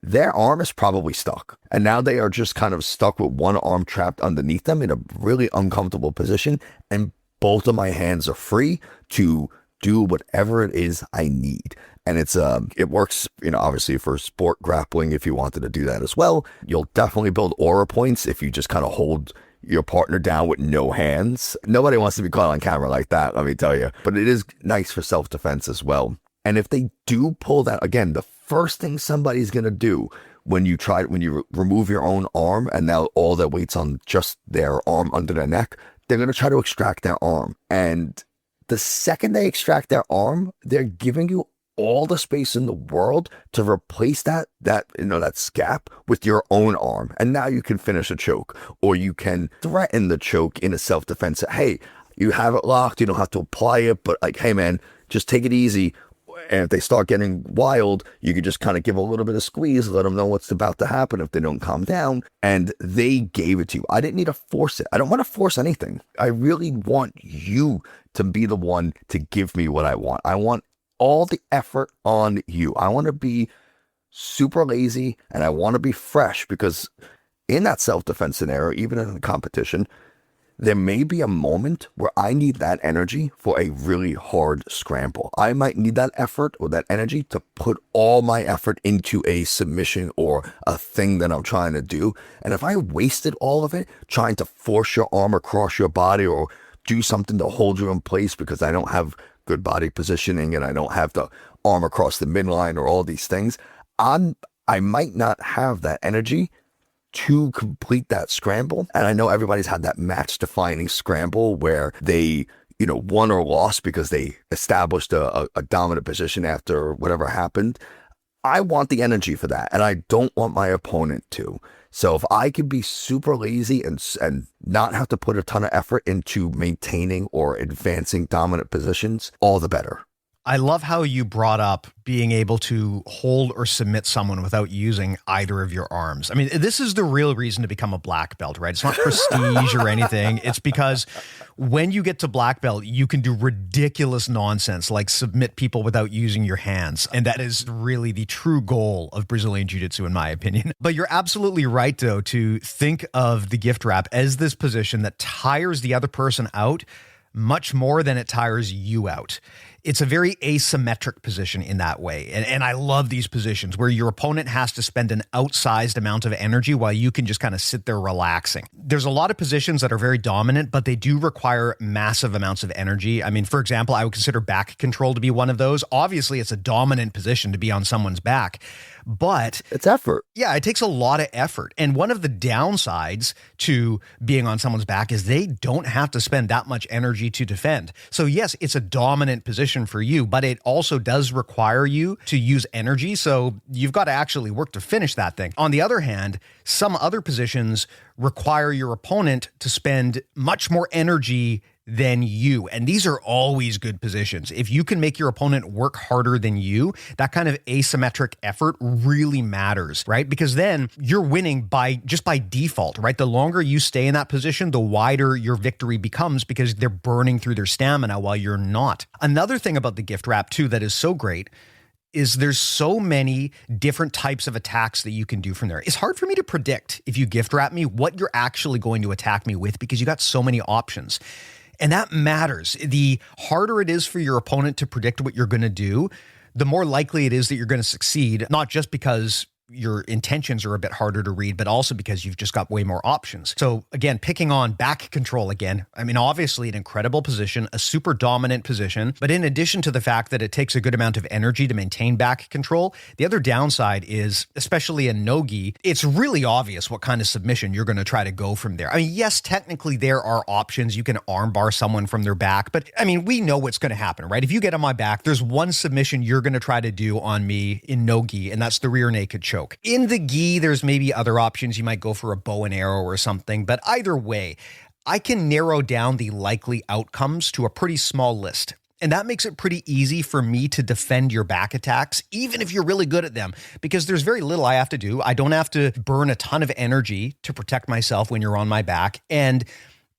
their arm is probably stuck. And now they are just kind of stuck with one arm trapped underneath them in a really uncomfortable position. And both of my hands are free to do whatever it is I need. And it works, obviously for sport grappling, if you wanted to do that as well. You'll definitely build aura points if you just kind of hold your partner down with no hands. Nobody wants to be caught on camera like that, let me tell you. But it is nice for self-defense as well. And if they do pull that, again, the first thing somebody's going to do when you remove your own arm and now all their weight's on just their arm under their neck, they're going to try to extract their arm. And the second they extract their arm, they're giving you all the space in the world to replace that scap with your own arm. And now you can finish a choke, or you can threaten the choke in a self-defense. Hey, you have it locked. You don't have to apply it, but hey man, just take it easy. And if they start getting wild, you can just kind of give a little bit of squeeze, let them know what's about to happen if they don't calm down. And they gave it to you. I didn't need to force it. I don't want to force anything. I really want you to be the one to give me what I want. I want all the effort on you. I want to be super lazy and I want to be fresh, because in that self-defense scenario, even in a competition, there may be a moment where I need that energy for a really hard scramble. I might need that effort or that energy to put all my effort into a submission or a thing that I'm trying to do. And if I wasted all of it trying to force your arm across your body or do something to hold you in place because I don't have good body positioning and I don't have the arm across the midline or all these things, I might not have that energy to complete that scramble. And I know everybody's had that match defining scramble where they, won or lost because they established a dominant position after whatever happened. I want the energy for that. And I don't want my opponent to. So if I can be super lazy and not have to put a ton of effort into maintaining or advancing dominant positions, all the better. I love how you brought up being able to hold or submit someone without using either of your arms. I mean, this is the real reason to become a black belt, right? It's not prestige or anything. It's because when you get to black belt, you can do ridiculous nonsense like submit people without using your hands. And that is really the true goal of Brazilian Jiu-Jitsu, in my opinion. But you're absolutely right, though, to think of the gift wrap as this position that tires the other person out much more than it tires you out. It's a very asymmetric position in that way. And I love these positions where your opponent has to spend an outsized amount of energy while you can just kind of sit there relaxing. There's a lot of positions that are very dominant, but they do require massive amounts of energy. I mean, for example, I would consider back control to be one of those. Obviously, it's a dominant position to be on someone's back, but it's effort. Yeah, it takes a lot of effort. And one of the downsides to being on someone's back is they don't have to spend that much energy to defend. So yes, it's a dominant position for you, but it also does require you to use energy. So you've got to actually work to finish that thing. On the other hand, some other positions require your opponent to spend much more energy than you. And these are always good positions. If you can make your opponent work harder than you, that kind of asymmetric effort really matters, right? Because then you're winning by default, right? The longer you stay in that position, the wider your victory becomes because they're burning through their stamina while you're not. Another thing about the gift wrap too that is so great is there's so many different types of attacks that you can do from there. It's hard for me to predict if you gift wrap me what you're actually going to attack me with because you got so many options. And that matters. The harder it is for your opponent to predict what you're going to do, the more likely it is that you're going to succeed, not just because your intentions are a bit harder to read, but also because you've just got way more options. So again, picking on back control again, I mean, obviously an incredible position, a super dominant position, but in addition to the fact that it takes a good amount of energy to maintain back control, the other downside is, especially in no-gi, it's really obvious what kind of submission you're going to try to go from there. I mean, yes, technically there are options. You can armbar someone from their back, but I mean, we know what's going to happen, right? If you get on my back, there's one submission you're going to try to do on me in no-gi, and that's the rear naked choke. In the gi, there's maybe other options. You might go for a bow and arrow or something, but either way, I can narrow down the likely outcomes to a pretty small list. And that makes it pretty easy for me to defend your back attacks, even if you're really good at them, because there's very little I have to do. I don't have to burn a ton of energy to protect myself when you're on my back. And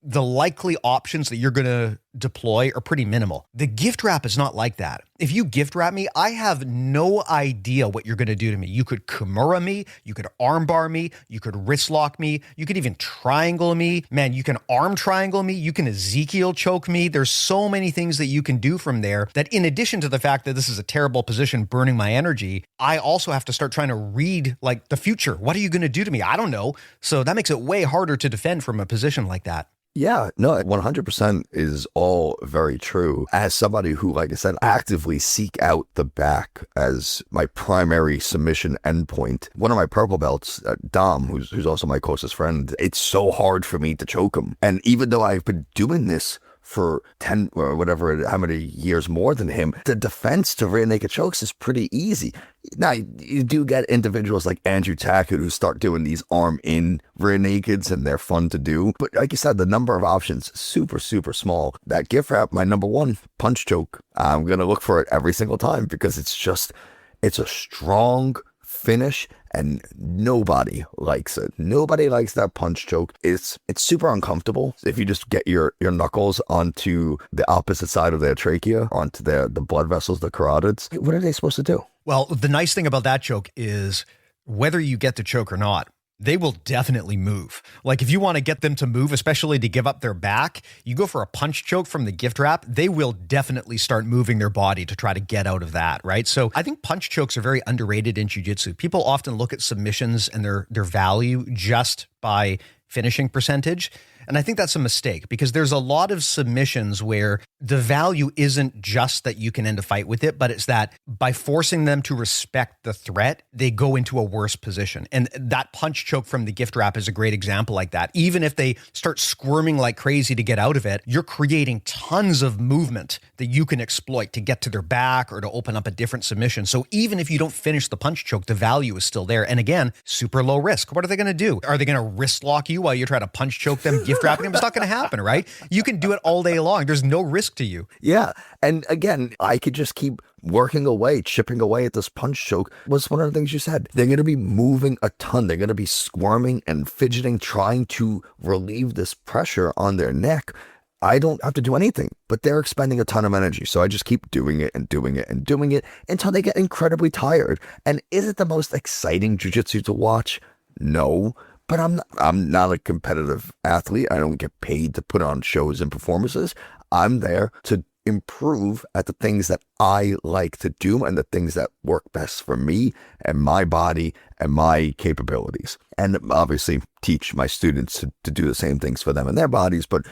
the likely options that you're going to deploy are pretty minimal. The gift wrap is not like that. If you gift wrap me, I have no idea what you're going to do to me. You could Kimura me, you could armbar me, you could wrist lock me, you could even triangle me. Man, you can arm triangle me, you can Ezekiel choke me. There's so many things that you can do from there that in addition to the fact that this is a terrible position burning my energy, I also have to start trying to read like the future. What are you going to do to me? I don't know. So that makes it way harder to defend from a position like that. Yeah, no, 100% is all very true. As somebody who, like I said, actively seek out the back as my primary submission endpoint, one of my purple belts, Dom, who's also my closest friend, it's so hard for me to choke him. And even though I've been doing this for 10 or whatever, how many years more than him, the defense to rear naked chokes is pretty easy. Now, you do get individuals like Andrew Tackett who start doing these arm-in rear nakeds, and they're fun to do. But like you said, the number of options, super, super small. That gift wrap, my number one, punch choke. I'm going to look for it every single time because it's a strong finish, and nobody likes it. Nobody likes that punch choke. It's super uncomfortable. If you just get your knuckles onto the opposite side of their trachea, onto the blood vessels, the carotids, what are they supposed to do? Well, the nice thing about that choke is whether you get the choke or not, they will definitely move. Like if you want to get them to move, especially to give up their back, you go for a punch choke from the gift wrap, they will definitely start moving their body to try to get out of that, right? So I think punch chokes are very underrated in jiu-jitsu. People often look at submissions and their value just by finishing percentage. And I think that's a mistake because there's a lot of submissions where the value isn't just that you can end a fight with it, but it's that by forcing them to respect the threat, they go into a worse position. And that punch choke from the gift wrap is a great example like that. Even if they start squirming like crazy to get out of it, you're creating tons of movement that you can exploit to get to their back or to open up a different submission. So even if you don't finish the punch choke, the value is still there. And again, super low risk. What are they going to do? Are they going to wrist lock you while you try to punch choke them, gift wrapping them? It's not going to happen, right? You can do it all day long. There's no risk to you. Yeah. And again, I could just keep working away, chipping away at this punch choke. Was one of the things you said. They're going to be moving a ton. They're going to be squirming and fidgeting, trying to relieve this pressure on their neck. I don't have to do anything, but they're expending a ton of energy. So I just keep doing it and doing it and doing it until they get incredibly tired. And is it the most exciting jiu-jitsu to watch? No. But I'm not a competitive athlete. I don't get paid to put on shows and performances. I'm there to improve at the things that I like to do and the things that work best for me and my body and my capabilities. And obviously teach my students to do the same things for them and their bodies. But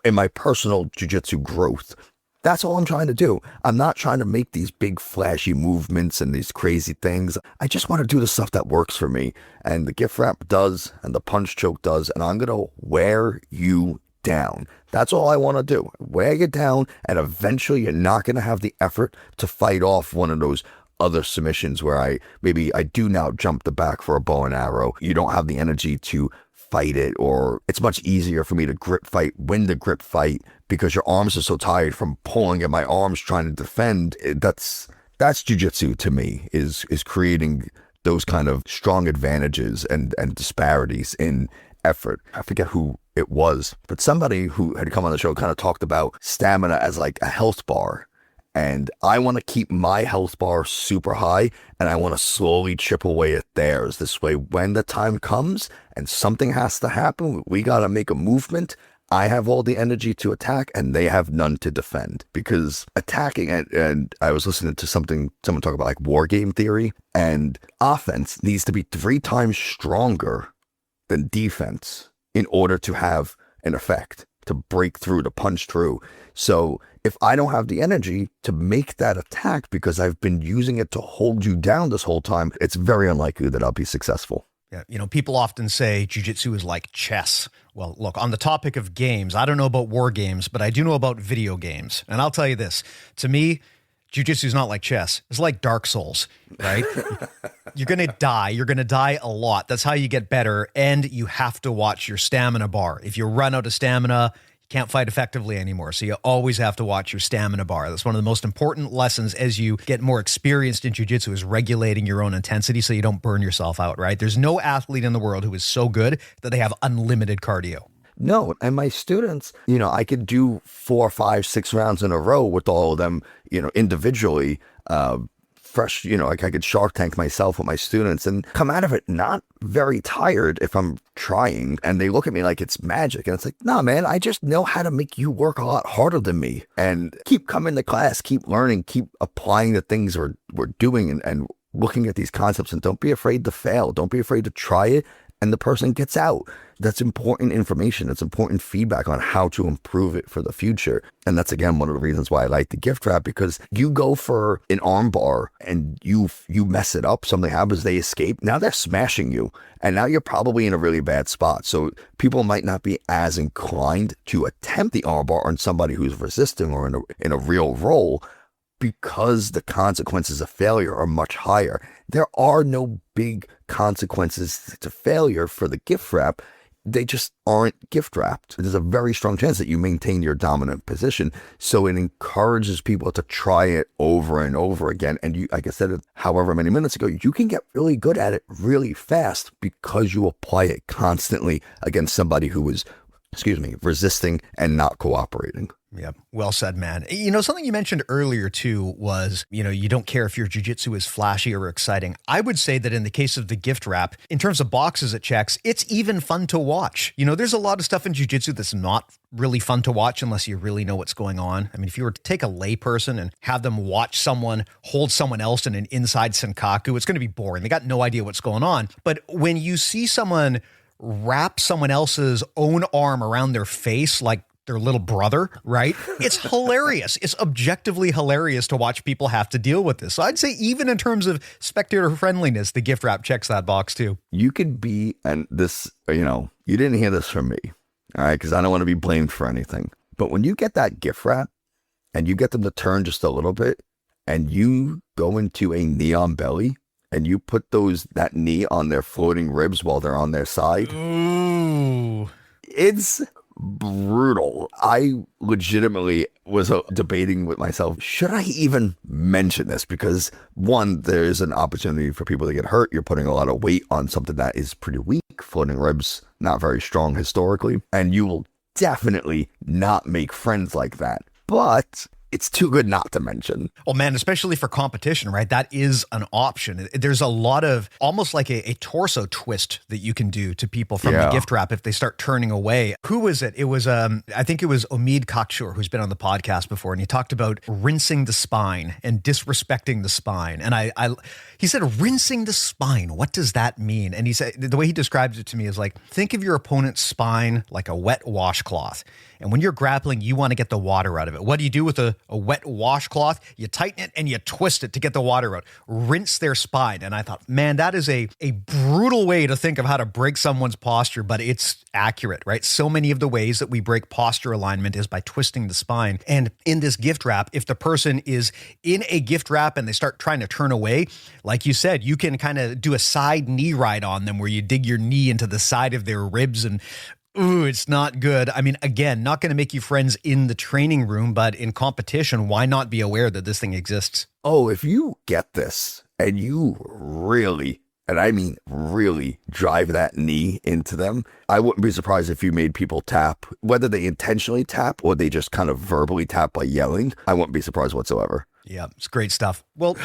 in my personal jiu-jitsu growth, that's all I'm trying to do. I'm not trying to make these big flashy movements and these crazy things. I just want to do the stuff that works for me. And the gift wrap does, and the punch choke does, and I'm going to wear you down. That's all I want to do. Wear you down, and eventually you're not going to have the effort to fight off one of those other submissions where I do now jump the back for a bow and arrow. You don't have the energy to fight it, or it's much easier for me to grip fight, win the grip fight, because your arms are so tired from pulling at my arms trying to defend. That's jiu-jitsu to me, is creating those kind of strong advantages and disparities in effort. I forget who it was, but somebody who had come on the show kind of talked about stamina as like a health bar. And I want to keep my health bar super high, and I want to slowly chip away at theirs. This way, when the time comes and something has to happen, we got to make a movement. I have all the energy to attack, and they have none to defend. Because attacking, and I was listening to someone talk about like war game theory, and offense needs to be 3 times stronger than defense in order to have an effect, to break through, to punch through. So if I don't have the energy to make that attack because I've been using it to hold you down this whole time, it's very unlikely that I'll be successful. Yeah, people often say jiu-jitsu is like chess. Well, look, on the topic of games, I don't know about war games, but I do know about video games. And I'll tell you this, to me, jiu-jitsu is not like chess. It's like Dark Souls, right? You're going to die. You're going to die a lot. That's how you get better. And you have to watch your stamina bar. If you run out of stamina, you can't fight effectively anymore. So you always have to watch your stamina bar. That's one of the most important lessons as you get more experienced in jiu-jitsu, is regulating your own intensity so you don't burn yourself out, right? There's no athlete in the world who is so good that they have unlimited cardio. No, and my students, I could do 4, 5, 6 rounds in a row with all of them, individually, fresh, like I could Shark Tank myself with my students and come out of it not very tired if I'm trying. And they look at me like it's magic. And it's like, nah, man, I just know how to make you work a lot harder than me. And keep coming to class, keep learning, keep applying the things we're doing and looking at these concepts. And don't be afraid to fail. Don't be afraid to try it. And the person gets out. That's important information. That's important feedback on how to improve it for the future. And that's, again, one of the reasons why I like the gift wrap, because you go for an arm bar and you mess it up, something happens, they escape. Now they're smashing you. And now you're probably in a really bad spot. So people might not be as inclined to attempt the arm bar on somebody who's resisting or in a real roll, because the consequences of failure are much higher. There are no big consequences to failure for the gift wrap. They just aren't gift wrapped. There's a very strong chance that you maintain your dominant position. So it encourages people to try it over and over again. And you, like I said, however many minutes ago, you can get really good at it really fast because you apply it constantly against somebody who is, resisting and not cooperating. Yeah. Well said, man. Something you mentioned earlier too was, you don't care if your jiu-jitsu is flashy or exciting. I would say that in the case of the gift wrap, in terms of boxes it checks, it's even fun to watch. There's a lot of stuff in jiu-jitsu that's not really fun to watch unless you really know what's going on. I mean, if you were to take a layperson and have them watch someone hold someone else in an inside senkaku, it's going to be boring. They got no idea what's going on. But when you see someone wrap someone else's own arm around their face like their little brother, right? It's hilarious. It's objectively hilarious to watch people have to deal with this. So I'd say even in terms of spectator friendliness, the gift wrap checks that box too. You could be, and this, you didn't hear this from me, all right? Because I don't want to be blamed for anything. But when you get that gift wrap and you get them to turn just a little bit and you go into a knee on belly and you put that knee on their floating ribs while they're on their side. Ooh. It's brutal. I legitimately was debating with myself, should I even mention this? Because one, there's an opportunity for people to get hurt. You're putting a lot of weight on something that is pretty weak. Floating ribs, not very strong historically. And you will definitely not make friends like that. But it's too good not to mention. Well, man, especially for competition, right? That is an option. There's a lot of almost like a torso twist that you can do to people from the gift wrap if they start turning away. Who was it? It was, I think it was Omid Kakshur, who's been on the podcast before, and he talked about rinsing the spine and disrespecting the spine. And he said, rinsing the spine, what does that mean? And he said, the way he describes it to me is like, think of your opponent's spine like a wet washcloth. And when you're grappling, you want to get the water out of it. What do you do with a wet washcloth? You tighten it and you twist it to get the water out. Rinse their spine. And I thought, man, that is a brutal way to think of how to break someone's posture, but it's accurate, right? So many of the ways that we break posture alignment is by twisting the spine. And in this gift wrap, if the person is in a gift wrap and they start trying to turn away, like you said, you can kind of do a side knee ride on them where you dig your knee into the side of their ribs and ooh, it's not good. I mean, again, not going to make you friends in the training room, but in competition, why not be aware that this thing exists? Oh, if you get this and you really and I mean really drive that knee into them. I wouldn't be surprised if you made people tap, whether they intentionally tap or they just kind of verbally tap by yelling. I wouldn't be surprised whatsoever. Yeah, it's great stuff. Well,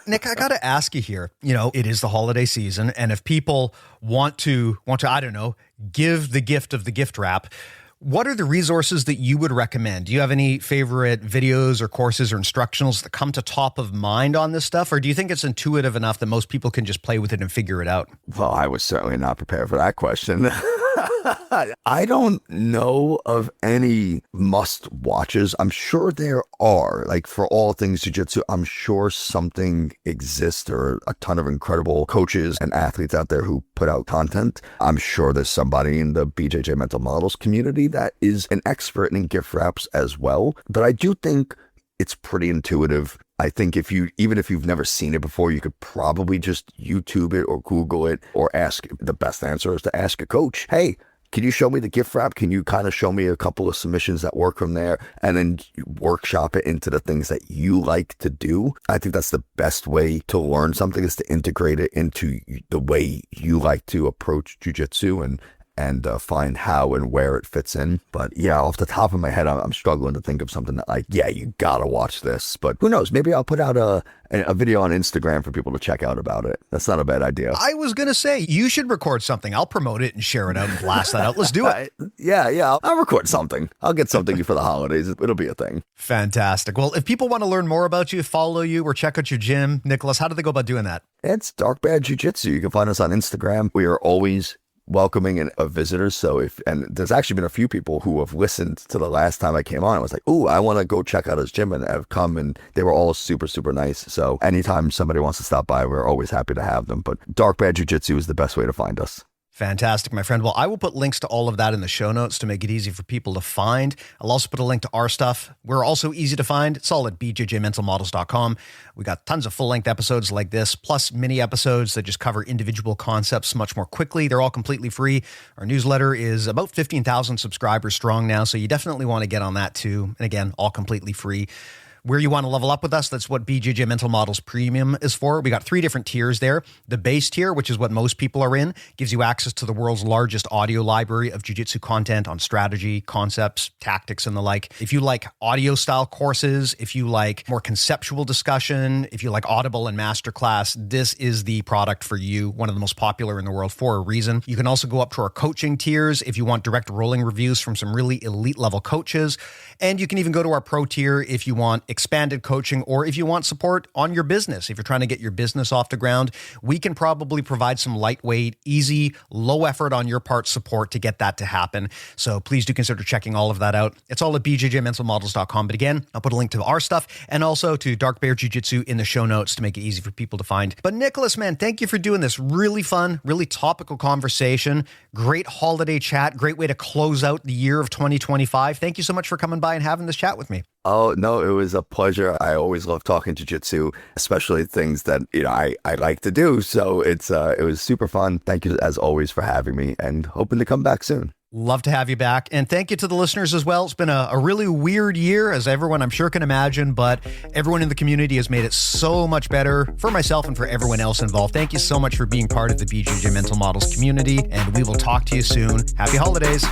Nick, I got to ask you here, it is the holiday season. And if people want to, I don't know, give the gift of the gift wrap, what are the resources that you would recommend? Do you have any favorite videos or courses or instructionals that come to top of mind on this stuff? Or do you think it's intuitive enough that most people can just play with it and figure it out? Well, I was certainly not prepared for that question. I don't know of any must watches. I'm sure there are, like for all things jiu-jitsu, I'm sure something exists. There are a ton of incredible coaches and athletes out there who put out content. I'm sure there's somebody in the BJJ Mental Models community that is an expert in gift wraps as well. But I do think it's pretty intuitive. I think even if you've never seen it before, you could probably just YouTube it or Google it or ask. The best answer is to ask a coach. Hey, can you show me the gift wrap? Can you kind of show me a couple of submissions that work from there, and then workshop it into the things that you like to do? I think that's the best way to learn something, is to integrate it into the way you like to approach jiu-jitsu and find how and where it fits in. But yeah, off the top of my head, I'm struggling to think of something that you gotta watch this. But who knows? Maybe I'll put out a video on Instagram for people to check out about it. That's not a bad idea. I was going to say, you should record something. I'll promote it and share it out and blast that out. Let's do it. Yeah. I'll record something. I'll get something for the holidays. It'll be a thing. Fantastic. Well, if people want to learn more about you, follow you, or check out your gym, Nicholas, how do they go about doing that? It's Dark Bear Jiu-Jitsu. You can find us on Instagram. We are always welcoming of visitors. So and there's actually been a few people who have listened to the last time I came on. I was like, ooh, I want to go check out his gym, and have come, and they were all super, super nice. So anytime somebody wants to stop by, we're always happy to have them. But Dark Bear Jiu-Jitsu is the best way to find us. Fantastic, my friend. Well, I will put links to all of that in the show notes to make it easy for people to find. I'll also put a link to our stuff. We're also easy to find. It's all at bjjmentalmodels.com. We got tons of full-length episodes like this, plus mini episodes that just cover individual concepts much more quickly. They're all completely free. Our newsletter is about 15,000 subscribers strong now, so you definitely want to get on that too. And again, all completely free. Where you want to level up with us, that's what BJJ Mental Models Premium is for. We got 3 different tiers there. The base tier, which is what most people are in, gives you access to the world's largest audio library of jiu-jitsu content on strategy, concepts, tactics, and the like. If you like audio style courses, if you like more conceptual discussion, if you like Audible and Masterclass, this is the product for you. One of the most popular in the world for a reason. You can also go up to our coaching tiers if you want direct rolling reviews from some really elite level coaches. And you can even go to our pro tier if you want expanded coaching, or if you want support on your business. If you're trying to get your business off the ground, we can probably provide some lightweight, easy, low effort on your part support to get that to happen. So please do consider checking all of that out. It's all at bjjmentalmodels.com. But again, I'll put a link to our stuff and also to Dark Bear Jiu-Jitsu in the show notes to make it easy for people to find. But Nicholas, man, thank you for doing this really fun, really topical conversation. Great holiday chat. Great way to close out the year of 2025. Thank you so much for coming by and having this chat with me. Oh, no, it was a pleasure. I always love talking jiu-jitsu, especially things that, I like to do. So it was super fun. Thank you, as always, for having me, and hoping to come back soon. Love to have you back. And thank you to the listeners as well. It's been a really weird year, as everyone I'm sure can imagine, but everyone in the community has made it so much better for myself and for everyone else involved. Thank you so much for being part of the BJJ Mental Models community, and we will talk to you soon. Happy holidays.